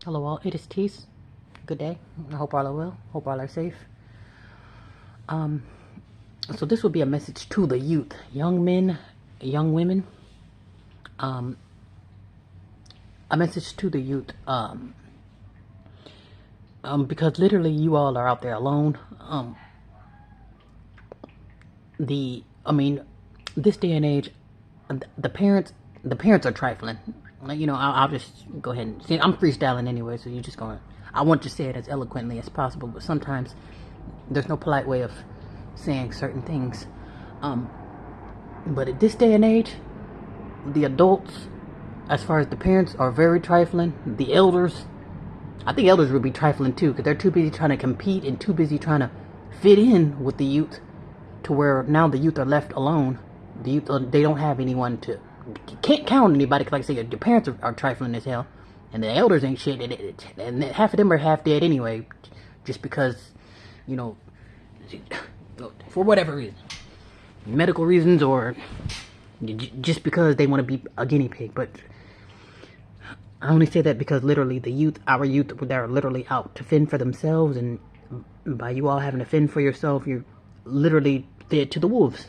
Hello all, it is Tease. Good day. I hope all are well. Hope all are safe. Um, so this will be a message to the youth, young men, young women. Um, a message to the youth. Because literally you all are out there alone. I mean, this day and age, the parents are trifling. I'll just go ahead and see. I'm freestyling anyway, so you're just going. I want to say it as eloquently as possible, but sometimes there's no polite way of saying certain things. But at this day and age, the adults, as far as the parents, are very trifling. The elders, I think elders would be trifling too, because they're too busy trying to compete and too busy trying to fit in with the youth, to where now the youth are left alone. The youth, they don't have anyone to, can't count on anybody. Cause like I say, your parents are trifling as hell, and the elders ain't shit. And half of them are half dead anyway, just because, you know, for whatever reason, medical reasons, or just because they want to be a guinea pig. But I only say that because literally the youth, our youth, they're literally out to fend for themselves, and by you all having to fend for yourself, you're literally fed to the wolves.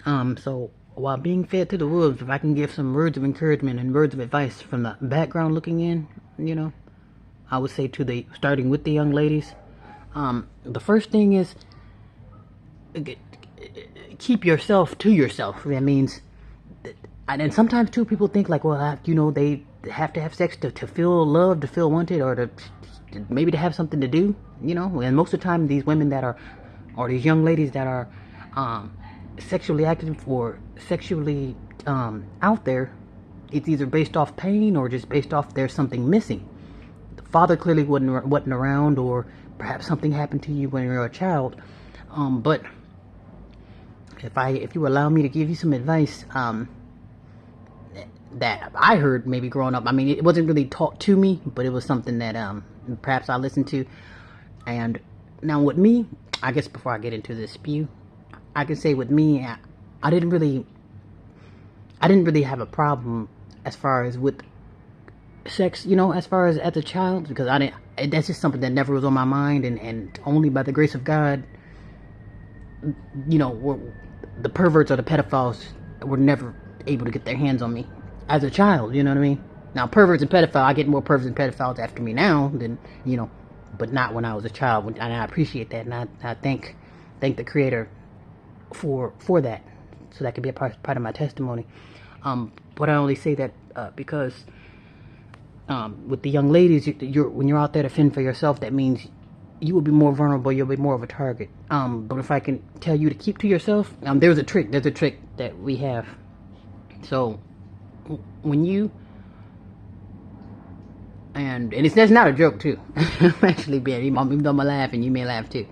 So while being fed to the wolves, if I can give some words of encouragement and words of advice from the background looking in, I would say starting with the young ladies, the first thing is keep yourself to yourself. That means, and sometimes too, people think like, well, they have to have sex to feel loved, to feel wanted, or to maybe to have something to do, and most of the time these women that are, or these young ladies that are sexually active or sexually out there, it's either based off pain or just based off there's something missing. The father clearly wasn't around, or perhaps something happened to you when you were a child. But if you allow me to give you some advice that I heard maybe growing up. I mean, it wasn't really taught to me, but it was something that perhaps I listened to. And now with me, I guess before I get into this spew, I can say with me, I didn't really have a problem as far as with sex, as far as a child, because that's just something that never was on my mind, and only by the grace of God, the perverts or the pedophiles were never able to get their hands on me as a child, you know what I mean? Now, perverts and pedophiles, I get more perverts and pedophiles after me now than, but not when I was a child, and I appreciate that, and I thank the Creator for that, so that could be a part of my testimony. But I only say that because with the young ladies, when you're out there to fend for yourself, that means you will be more vulnerable. You'll be more of a target. But if I can tell you to keep to yourself, there's a trick that we have. So when you and that's not a joke too. I'm actually being, even though I'm laughing, you may laugh too.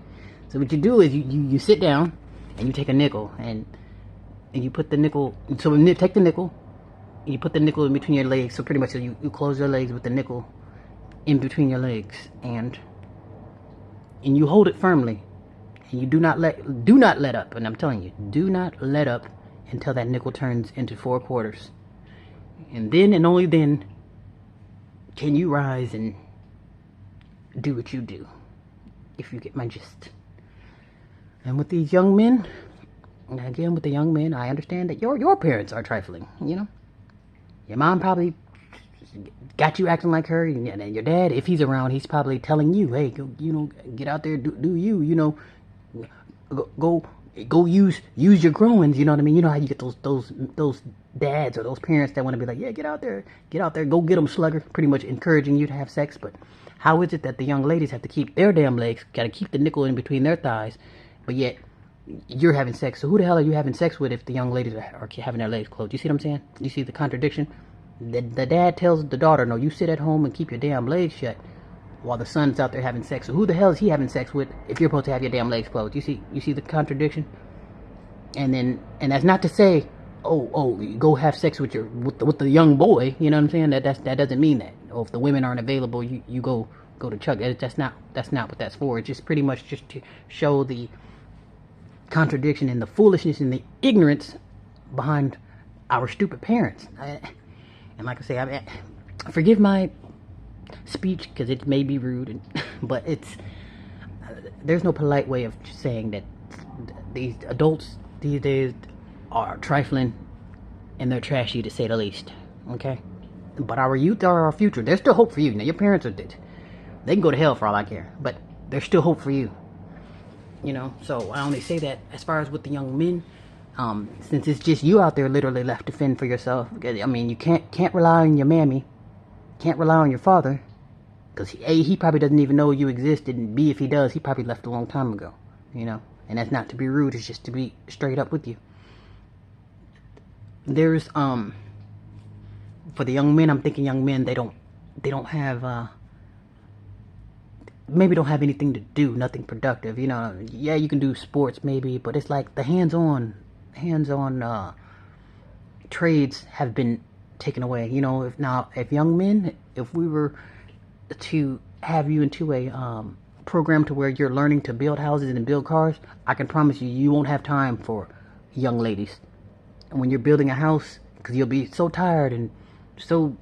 So what you do is you sit down and you take a nickel and you put the nickel. So you take the nickel, and you put the nickel in between your legs. So pretty much you close your legs with the nickel in between your legs, and you hold it firmly, and you do not let up. And I'm telling you, do not let up until that nickel turns into 4 quarters. And then and only then can you rise and do what you do, if you get my gist. And with these young men, again, with the young men, I understand that your parents are trifling, Your mom probably got you acting like her, and your dad, if he's around, he's probably telling you, hey, go, get out there, do you, go use your growings, you know what I mean? You know how you get those dads or those parents that want to be like, yeah, get out there, go get them, slugger, pretty much encouraging you to have sex. But how is it that the young ladies have to keep their damn legs, gotta keep the nickel in between their thighs, but yet you're having sex? So who the hell are you having sex with if the young ladies are having their legs closed? You see what I'm saying? You see the contradiction? The dad tells the daughter, no, you sit at home and keep your damn legs shut, while the son's out there having sex. So who the hell is he having sex with if you're supposed to have your damn legs closed? You see the contradiction? And that's not to say, oh, you go have sex with the young boy. You know what I'm saying? That doesn't mean that. Or if the women aren't available, you go to Chuck. That's not what that's for. It's just pretty much just to show the contradiction and the foolishness and the ignorance behind our stupid parents. And like I say, forgive my speech because it may be rude, but there's no polite way of saying that these adults these days are trifling and they're trashy to say the least. Okay, but our youth are our future. There's still hope for you. Now your parents are dead. They can go to hell for all I care, but there's still hope for you. So I only say that as far as with the young men, since it's just you out there literally left to fend for yourself. I mean, you can't rely on your mammy, can't rely on your father, because he probably doesn't even know you existed, and B, if he does, he probably left a long time ago. And that's not to be rude, it's just to be straight up with you. There's for the young men, I'm thinking young men, they don't have maybe don't have anything to do, nothing productive. Yeah, you can do sports maybe, but it's like the hands-on trades have been taken away. If young men, if we were to have you into a program to where you're learning to build houses and build cars, I can promise you won't have time for young ladies. And when you're building a house, because you'll be so tired and so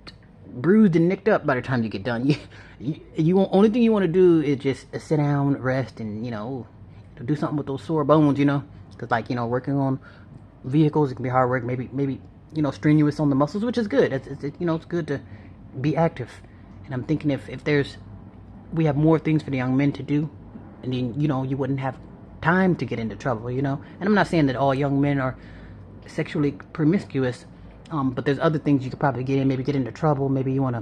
bruised and nicked up by the time you get done. Only thing you want to do is just sit down, rest, and do something with those sore bones. Because working on vehicles, it can be hard work. Maybe strenuous on the muscles, which is good. It's good to be active. And I'm thinking if we have more things for the young men to do, and then you wouldn't have time to get into trouble. And I'm not saying that all young men are sexually promiscuous. But there's other things you could probably get in, maybe get into trouble. Maybe you want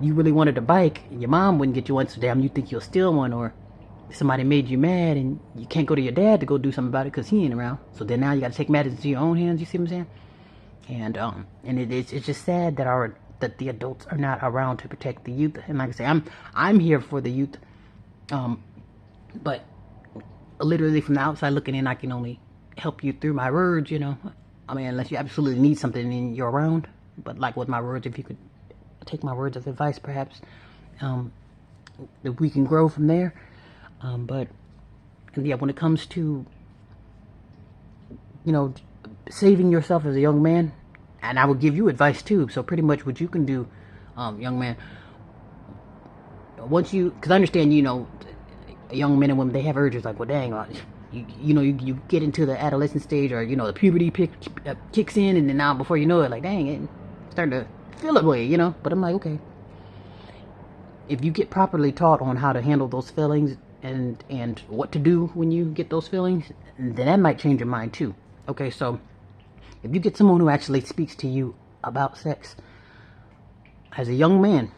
you really wanted a bike, and your mom wouldn't get you one, so you think you'll steal one, or somebody made you mad, and you can't go to your dad to go do something about it because he ain't around. So then now you got to take matters into your own hands. You see what I'm saying? And it's just sad that the adults are not around to protect the youth. And like I say, I'm here for the youth, but literally from the outside looking in, I can only help you through my words. I mean, unless you absolutely need something and you're around. But like with my words, if you could take my words as advice, perhaps we can grow from there. But yeah, when it comes to saving yourself as a young man, and I will give you advice too. So pretty much what you can do, young man, because I understand, young men and women, they have urges like, well, dang, you get into the adolescent stage, or the puberty kicks in, and then now before you know it, like, dang, it's starting to feel that way, But I'm like, okay, if you get properly taught on how to handle those feelings and what to do when you get those feelings, then that might change your mind too. Okay, so if you get someone who actually speaks to you about sex as a young man,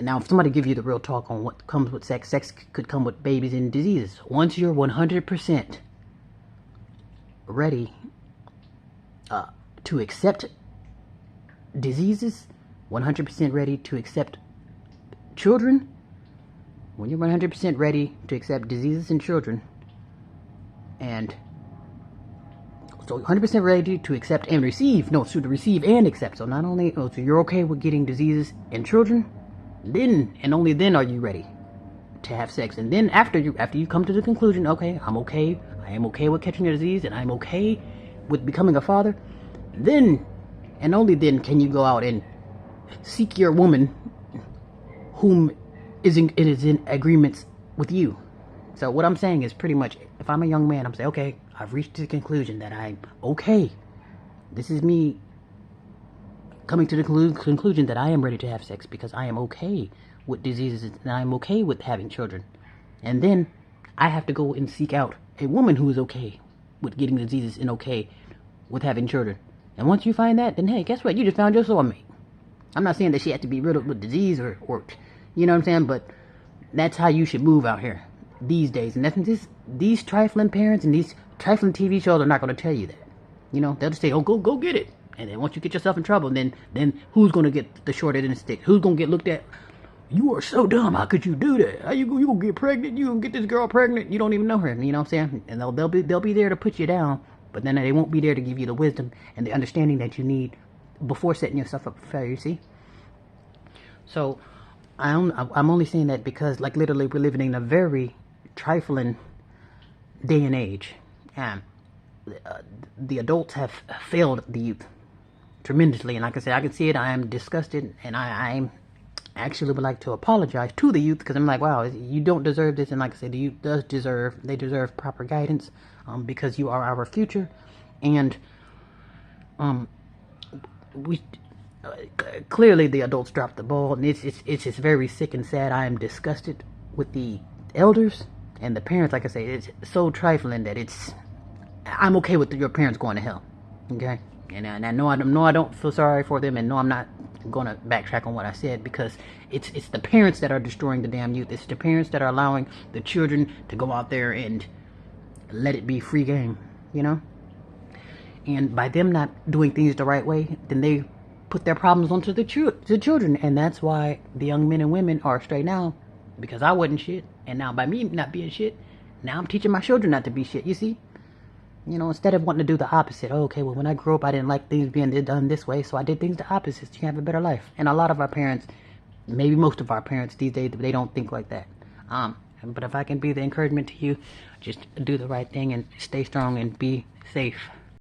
now if somebody give you the real talk on what comes with sex could come with babies and diseases. Once you're 100% ready to accept diseases, 100% ready to accept children, when you're 100% ready to accept diseases in children, and so 100% ready to accept and receive, to receive and accept, so not only, so you're okay with getting diseases in children, then and only then are you ready to have sex. And then after you come to the conclusion, okay, I am okay with catching a disease, and I'm okay with becoming a father, then and only then can you go out and seek your woman whom is in agreements with you. So what I'm saying is pretty much, if I'm a young man, I'm saying, okay, I've reached the conclusion that I'm okay. This is me coming to the conclusion that I am ready to have sex because I am okay with diseases and I'm okay with having children. And then I have to go and seek out a woman who is okay with getting diseases and okay with having children. And once you find that, then hey, guess what? You just found your soulmate. I'm not saying that she had to be riddled with disease or you know what I'm saying, but that's how you should move out here these days. And that's these trifling parents and these trifling TV shows are not going to tell you that. They'll just say, oh, go get it. And then once you get yourself in trouble, then who's going to get the short end of the stick? Who's going to get looked at? You are so dumb. How could you do that? How you going to get pregnant? You going to get this girl pregnant? You don't even know her. You know what I'm saying? And they'll be there to put you down, but then they won't be there to give you the wisdom and the understanding that you need before setting yourself up for failure, you see? So I'm only saying that because, like, literally we're living in a very trifling day and age. And the adults have failed the youth. tremendously. And like I said, I can see it. I am disgusted, and I actually would like to apologize to the youth, because I'm like, wow, you don't deserve this. And like I said, the youth they deserve proper guidance, because you are our future. And we clearly the adults dropped the ball, and it's just very sick and sad. I am disgusted with the elders and the parents. Like I say, it's so trifling that I'm okay with your parents going to hell. Okay, and I know I don't feel sorry for them, and no, I'm not gonna backtrack on what I said, because it's the parents that are destroying the damn youth. It's the parents that are allowing the children to go out there and let it be free game, you know. And by them not doing things the right way, then they put their problems onto the children, and that's why the young men and women are straight now, because I wasn't shit, and now by me not being shit, now I'm teaching my children not to be shit. You see, you know, instead of wanting to do the opposite. Oh, okay, well, when I grew up, I didn't like things being done this way, so I did things the opposite. So you can have a better life. And a lot of our parents, maybe most of our parents these days, they don't think like that. But if I can be the encouragement to you, just do the right thing and stay strong and be safe.